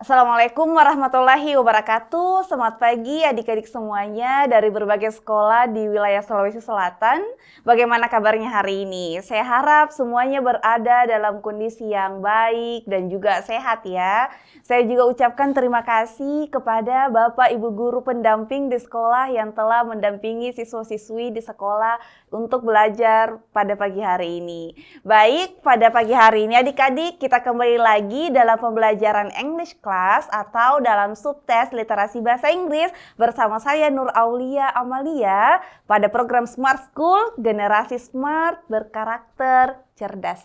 Assalamualaikum warahmatullahi wabarakatuh. Selamat pagi adik-adik semuanya dari berbagai sekolah di wilayah Sulawesi Selatan. Bagaimana kabarnya hari ini? Saya harap semuanya berada dalam kondisi yang baik dan juga sehat ya. Saya juga ucapkan terima kasih kepada Bapak Ibu Guru pendamping di sekolah yang telah mendampingi siswa-siswi di sekolah untuk belajar pada pagi hari ini. Baik, pada pagi hari ini adik-adik kita kembali lagi dalam pembelajaran English Class atau dalam subtes literasi bahasa Inggris bersama saya Nur Aulia Amalia pada program Smart School, generasi smart berkarakter cerdas.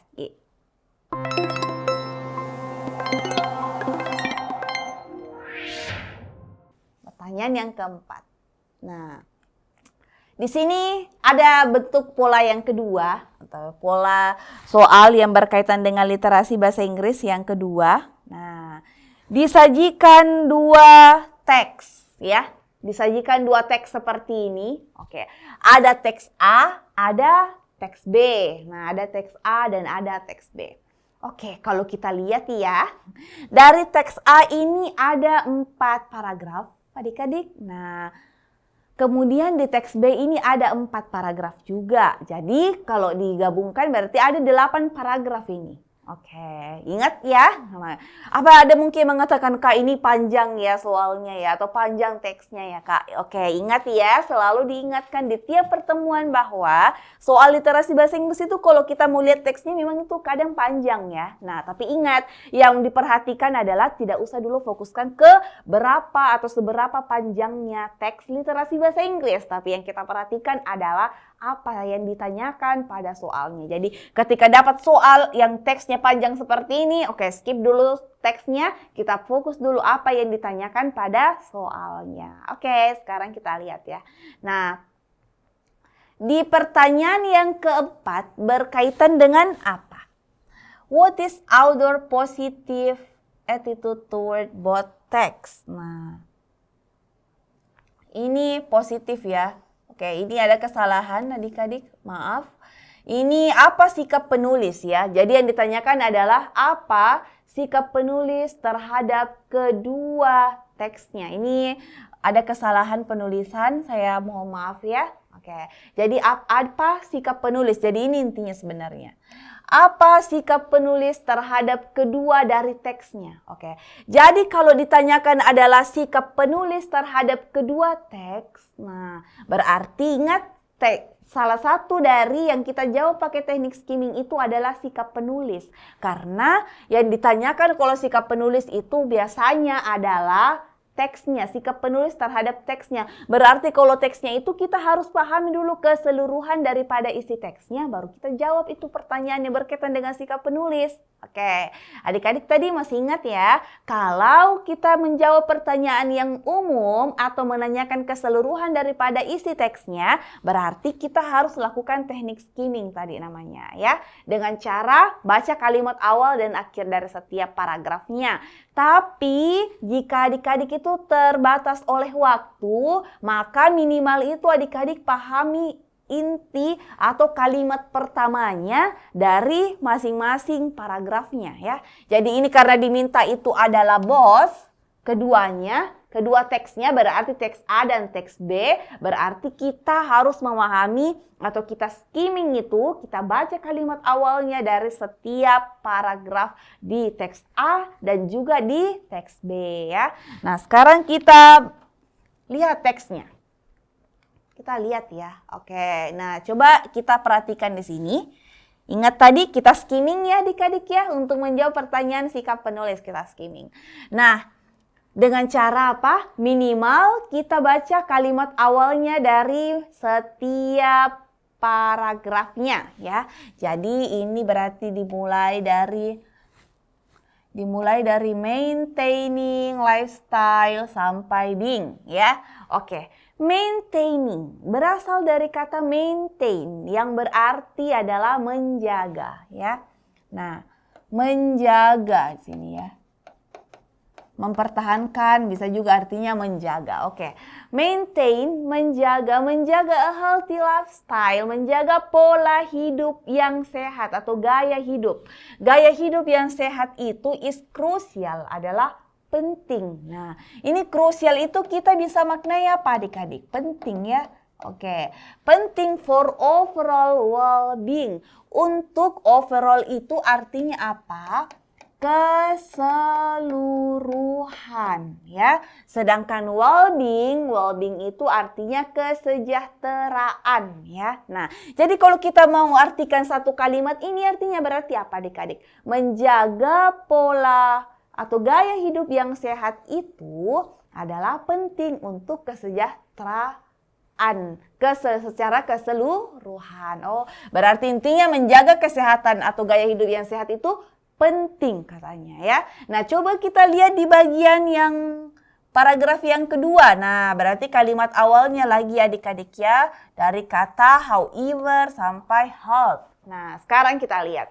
Pertanyaan yang keempat. Nah, di sini ada bentuk pola yang kedua atau pola soal yang berkaitan dengan literasi bahasa Inggris yang kedua. Nah, disajikan dua teks ya. Disajikan dua teks seperti ini. Oke. Ada teks A, ada teks B. Nah, ada teks A dan ada teks B. Oke, kalau kita lihat ya. Dari teks A ini ada 4 paragraf, adik-adik. Nah, kemudian di teks B ini ada 4 paragraf juga. Jadi kalau digabungkan berarti ada 8 paragraf ini. Oke, ingat ya. Apa ada mungkin mengatakan Kak ini panjang ya soalnya ya atau panjang teksnya ya Kak. Oke, ingat ya, selalu diingatkan di tiap pertemuan bahwa soal literasi bahasa Inggris itu kalau kita mau lihat teksnya memang itu kadang panjang ya. Nah, tapi ingat yang diperhatikan adalah tidak usah dulu fokuskan ke berapa atau seberapa panjangnya teks literasi bahasa Inggris, tapi yang kita perhatikan adalah apa yang ditanyakan pada soalnya. Jadi ketika dapat soal yang teksnya panjang seperti ini, oke, skip dulu teksnya, kita fokus dulu apa yang ditanyakan pada soalnya. Oke, sekarang kita lihat ya. Nah, di pertanyaan yang keempat berkaitan dengan apa? What is our positive attitude toward both text? Nah, ini positif ya. Oke, ini ada kesalahan adik-adik, maaf. Ini apa sikap penulis ya? Jadi yang ditanyakan adalah apa sikap penulis terhadap kedua teksnya. Ini ada kesalahan penulisan, saya mohon maaf ya. Oke, jadi apa sikap penulis? Jadi ini intinya sebenarnya. Apa sikap penulis terhadap kedua dari teksnya? Oke. Jadi kalau ditanyakan adalah sikap penulis terhadap kedua teks, nah berarti ingat salah satu dari yang kita jawab pakai teknik skimming itu adalah sikap penulis. Karena yang ditanyakan kalau sikap penulis itu biasanya adalah teksnya, sikap penulis terhadap teksnya. Berarti kalau teksnya itu kita harus pahami dulu keseluruhan daripada isi teksnya, baru kita jawab itu pertanyaan yang berkaitan dengan sikap penulis. Oke, adik-adik tadi masih ingat ya, kalau kita menjawab pertanyaan yang umum atau menanyakan keseluruhan daripada isi teksnya, berarti kita harus lakukan teknik skimming tadi namanya ya, dengan cara baca kalimat awal dan akhir dari setiap paragrafnya. Tapi jika adik-adik itu terbatas oleh waktu, maka minimal itu adik-adik pahami inti atau kalimat pertamanya dari masing-masing paragrafnya ya. Jadi ini karena diminta itu adalah bos, kedua teksnya berarti teks A dan teks B, berarti kita harus memahami atau kita skimming itu, kita baca kalimat awalnya dari setiap paragraf di teks A dan juga di teks B ya. Nah, sekarang kita lihat teksnya. Kita lihat ya. Oke, nah coba kita perhatikan di sini. Ingat tadi kita skimming ya adik-adik ya untuk menjawab pertanyaan sikap penulis kita skimming. Nah, dengan cara apa? Minimal kita baca kalimat awalnya dari setiap paragrafnya ya. Jadi ini berarti dimulai dari maintaining lifestyle sampai being ya. Oke. Maintaining berasal dari kata maintain yang berarti adalah menjaga ya. Nah, menjaga di sini ya. Mempertahankan bisa juga artinya menjaga. Oke. Maintain, menjaga a healthy lifestyle, menjaga pola hidup yang sehat atau gaya hidup. Gaya hidup yang sehat itu is crucial, adalah penting. Nah, ini krusial itu kita bisa maknai apa adik-adik? Penting ya. Oke, penting for overall well-being. Untuk overall itu artinya apa? Keseluruhan ya. Sedangkan well-being itu artinya kesejahteraan ya. Nah, jadi kalau kita mau artikan satu kalimat ini artinya berarti apa adik-adik? Menjaga pola atau gaya hidup yang sehat itu adalah penting untuk kesejahteraan secara keseluruhan. Oh, berarti intinya menjaga kesehatan atau gaya hidup yang sehat itu penting katanya ya. Nah, coba kita lihat di bagian yang paragraf yang kedua. Nah, berarti kalimat awalnya lagi adik-adik ya. Dari kata however sampai health. Nah, sekarang kita lihat.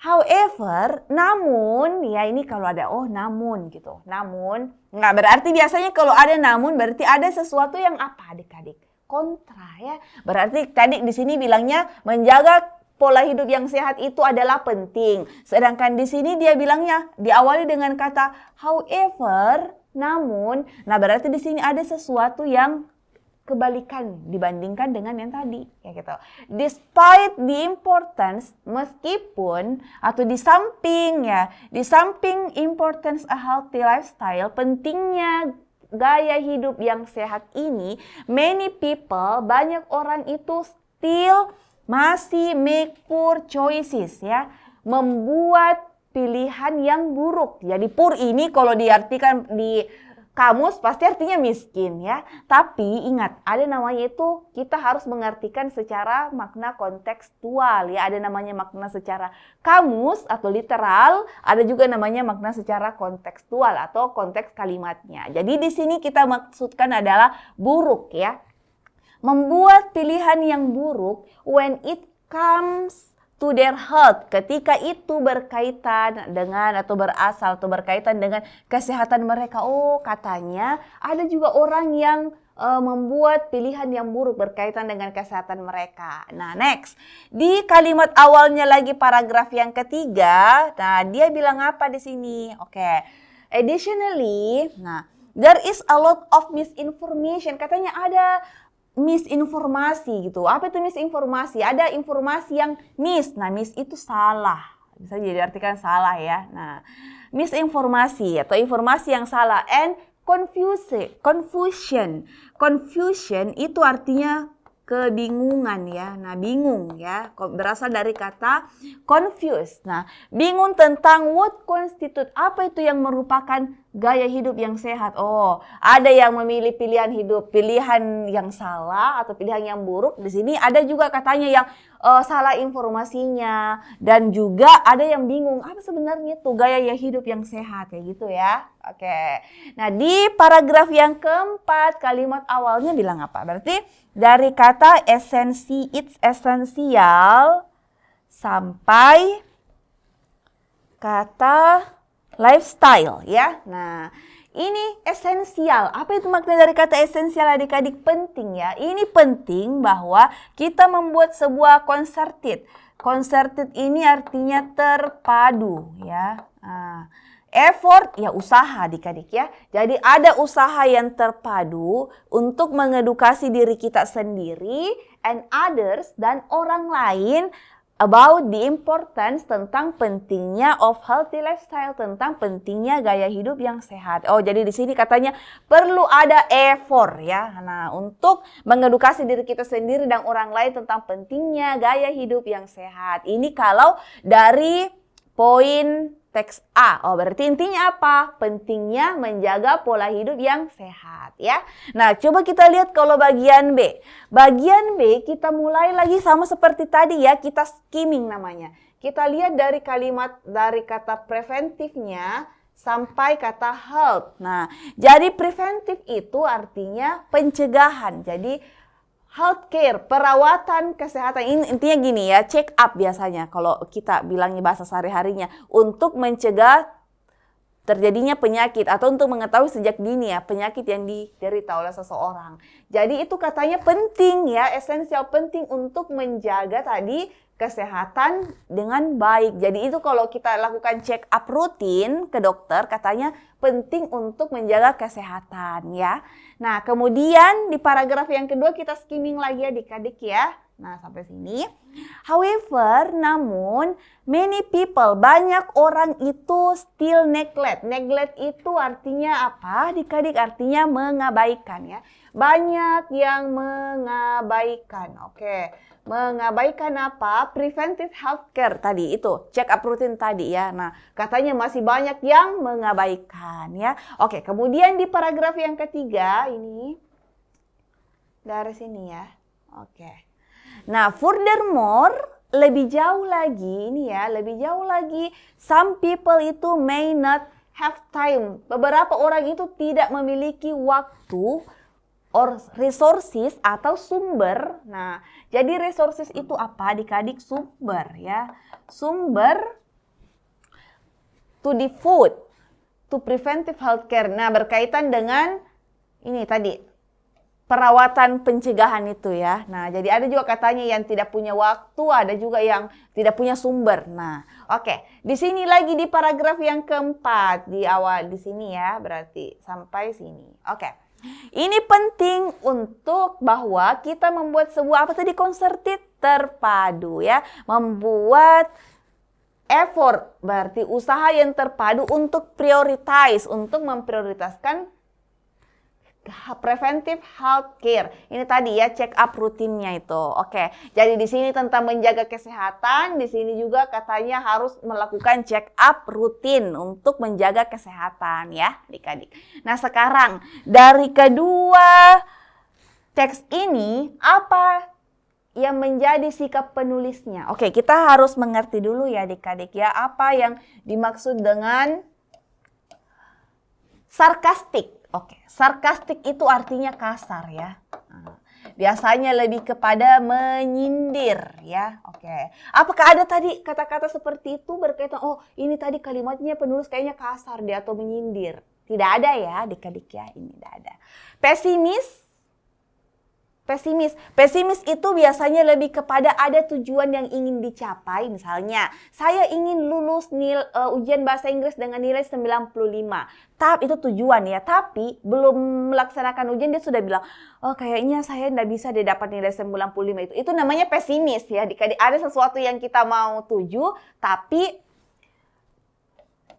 However, namun, ya ini kalau ada namun gitu. Namun, nggak berarti biasanya kalau ada namun berarti ada sesuatu yang apa adik-adik? Kontra ya. Berarti tadi di sini bilangnya menjaga pola hidup yang sehat itu adalah penting. Sedangkan di sini dia bilangnya diawali dengan kata however, namun. Nah, berarti di sini ada sesuatu yang kebalikan dibandingkan dengan yang tadi, ya gitu. Despite the importance, meskipun atau di samping importance a healthy lifestyle, pentingnya gaya hidup yang sehat ini, many people, banyak orang itu still masih make poor choices ya, membuat pilihan yang buruk. Jadi poor ini kalau diartikan di kamus pasti artinya miskin ya. Tapi ingat, ada namanya itu kita harus mengartikan secara makna kontekstual ya. Ada namanya makna secara kamus atau literal, ada juga namanya makna secara kontekstual atau konteks kalimatnya. Jadi di sini kita maksudkan adalah buruk ya. Membuat pilihan yang buruk when it comes to their health, ketika itu berkaitan dengan atau berasal atau berkaitan dengan kesehatan mereka. Oh, katanya ada juga orang yang membuat pilihan yang buruk berkaitan dengan kesehatan mereka. Nah, next. Di kalimat awalnya lagi paragraf yang ketiga, nah dia bilang apa di sini? Oke. Additionally, nah, there is a lot of misinformation. Katanya ada misinformasi gitu. Apa itu misinformasi? Ada informasi yang miss. Nah, miss itu salah. Bisa jadi artikan salah ya. Nah, misinformasi atau informasi yang salah. And confusion. Confusion itu artinya kebingungan ya. Nah, bingung ya. Berasal dari kata confused. Nah, bingung tentang what constitute, apa itu yang merupakan gaya hidup yang sehat. Oh, ada yang memilih pilihan yang salah atau pilihan yang buruk. Di sini ada juga katanya yang salah informasinya, dan juga ada yang bingung apa sebenarnya itu gaya hidup yang sehat kayak gitu ya. Oke. Nah, di paragraf yang keempat kalimat awalnya bilang apa? Berarti dari kata it's essential sampai kata lifestyle ya. Nah, ini esensial. Apa itu makna dari kata esensial adik-adik? Penting ya. Ini penting bahwa kita membuat sebuah concerted. Concerted ini artinya terpadu ya. Nah, effort ya usaha adik-adik ya. Jadi ada usaha yang terpadu untuk mengedukasi diri kita sendiri and others dan orang lain about the importance, tentang pentingnya of healthy lifestyle, tentang pentingnya gaya hidup yang sehat. Oh, jadi di sini katanya perlu ada effort ya. Nah, untuk mengedukasi diri kita sendiri dan orang lain tentang pentingnya gaya hidup yang sehat. Ini kalau dari poin teks A. Oh, berarti intinya apa? Pentingnya menjaga pola hidup yang sehat ya. Nah, coba kita lihat kalau bagian B. Bagian B kita mulai lagi sama seperti tadi ya, kita skimming namanya. Kita lihat dari kata preventifnya sampai kata health. Nah, jadi preventif itu artinya pencegahan. Jadi healthcare, perawatan kesehatan, ini intinya gini ya, check up biasanya kalau kita bilangnya bahasa sehari-harinya, untuk mencegah terjadinya penyakit atau untuk mengetahui sejak dini ya penyakit yang diderita oleh seseorang. Jadi itu katanya penting ya, esensial, penting untuk menjaga tadi kesehatan dengan baik. Jadi itu kalau kita lakukan check up rutin ke dokter, katanya penting untuk menjaga kesehatan ya. Nah, kemudian di paragraf yang kedua kita skimming lagi adik-adik ya. Nah, sampai sini. However, namun many people, banyak orang itu still neglect. Neglect itu artinya apa? Adik-adik, artinya mengabaikan ya. Banyak yang mengabaikan. Oke. Mengabaikan apa? Preventive healthcare tadi itu, check up rutin tadi ya. Nah, katanya masih banyak yang mengabaikan ya. Oke, kemudian di paragraf yang ketiga ini dari sini ya. Oke. Nah, furthermore, lebih jauh lagi, ini ya, lebih jauh lagi, some people itu may not have time. Beberapa orang itu tidak memiliki waktu or resources atau sumber. Nah, jadi resources itu apa adik-adik? Sumber ya. Sumber to the food, to preventive healthcare. Nah, berkaitan dengan ini tadi, perawatan pencegahan itu ya. Nah, jadi ada juga katanya yang tidak punya waktu, ada juga yang tidak punya sumber. Nah, oke. Di sini lagi di paragraf yang keempat di awal di sini ya, berarti sampai sini. Oke. Ini penting untuk bahwa kita membuat sebuah apa tadi concerted terpadu ya, membuat effort berarti usaha yang terpadu untuk prioritize, untuk memprioritaskan preventive health care. Ini tadi ya check up rutinnya itu. Oke. Jadi di sini tentang menjaga kesehatan, di sini juga katanya harus melakukan check up rutin untuk menjaga kesehatan ya, adik-adik. Nah, sekarang dari kedua teks ini apa yang menjadi sikap penulisnya? Oke, kita harus mengerti dulu ya adik-adik ya, apa yang dimaksud dengan sarkastik. Oke, sarkastik itu artinya kasar ya. Biasanya lebih kepada menyindir ya. Oke. Apakah ada tadi kata-kata seperti itu berkaitan, oh ini tadi kalimatnya penulis kayaknya kasar dia atau menyindir? Tidak ada ya adik-adik ya, ini tidak ada. Pesimis itu biasanya lebih kepada ada tujuan yang ingin dicapai. Misalnya, saya ingin lulus ujian bahasa Inggris dengan nilai 95. Tapi itu tujuan ya, tapi belum melaksanakan ujian dia sudah bilang, oh kayaknya saya tidak bisa dapat nilai 95 itu. Itu namanya pesimis ya. Ada sesuatu yang kita mau tuju, tapi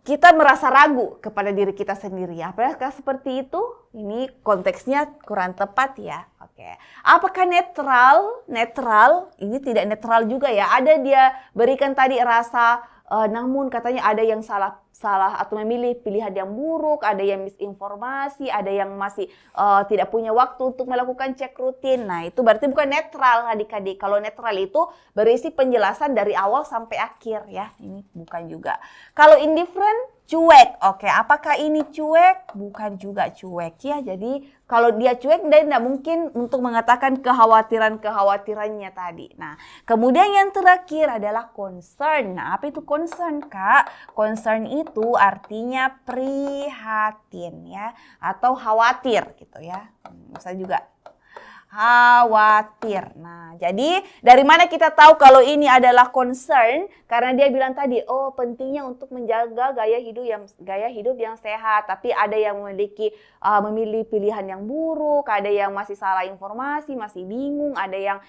kita merasa ragu kepada diri kita sendiri. Apakah seperti itu? Ini konteksnya kurang tepat ya. Oke. Apakah netral? Netral, ini tidak netral juga ya. Ada dia berikan tadi rasa, namun katanya ada yang salah atau memilih pilihan yang buruk, ada yang misinformasi, ada yang masih tidak punya waktu untuk melakukan cek rutin. Nah, itu berarti bukan netral adik-adik. Kalau netral itu berisi penjelasan dari awal sampai akhir ya. Ini bukan juga. Kalau indifferent, cuek. Oke, apakah ini cuek? Bukan juga cuek ya. Jadi kalau dia cuek, dia tidak mungkin untuk mengatakan kekhawatirannya tadi. Nah, kemudian yang terakhir adalah concern. Nah, apa itu concern, Kak? Concern itu artinya prihatin ya, atau khawatir gitu ya. Bisa juga khawatir. Nah, jadi dari mana kita tahu kalau ini adalah concern? Karena dia bilang tadi, oh pentingnya untuk menjaga gaya hidup yang sehat. Tapi ada yang memilih pilihan yang buruk, ada yang masih salah informasi, masih bingung, ada yang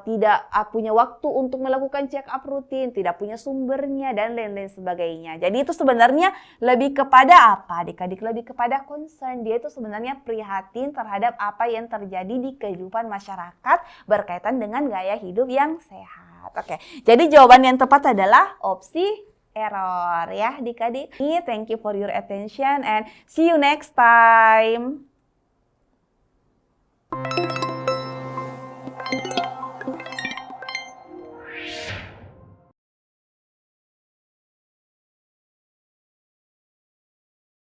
tidak punya waktu untuk melakukan check up rutin, tidak punya sumbernya dan lain-lain sebagainya. Jadi itu sebenarnya lebih kepada apa? Adik-adik lebih kepada concern. Dia itu sebenarnya prihatin terhadap apa yang terjadi di kehidupan masyarakat berkaitan dengan gaya hidup yang sehat. Oke, jadi jawaban yang tepat adalah opsi error ya adik-adik. Thank you for your attention and see you next time.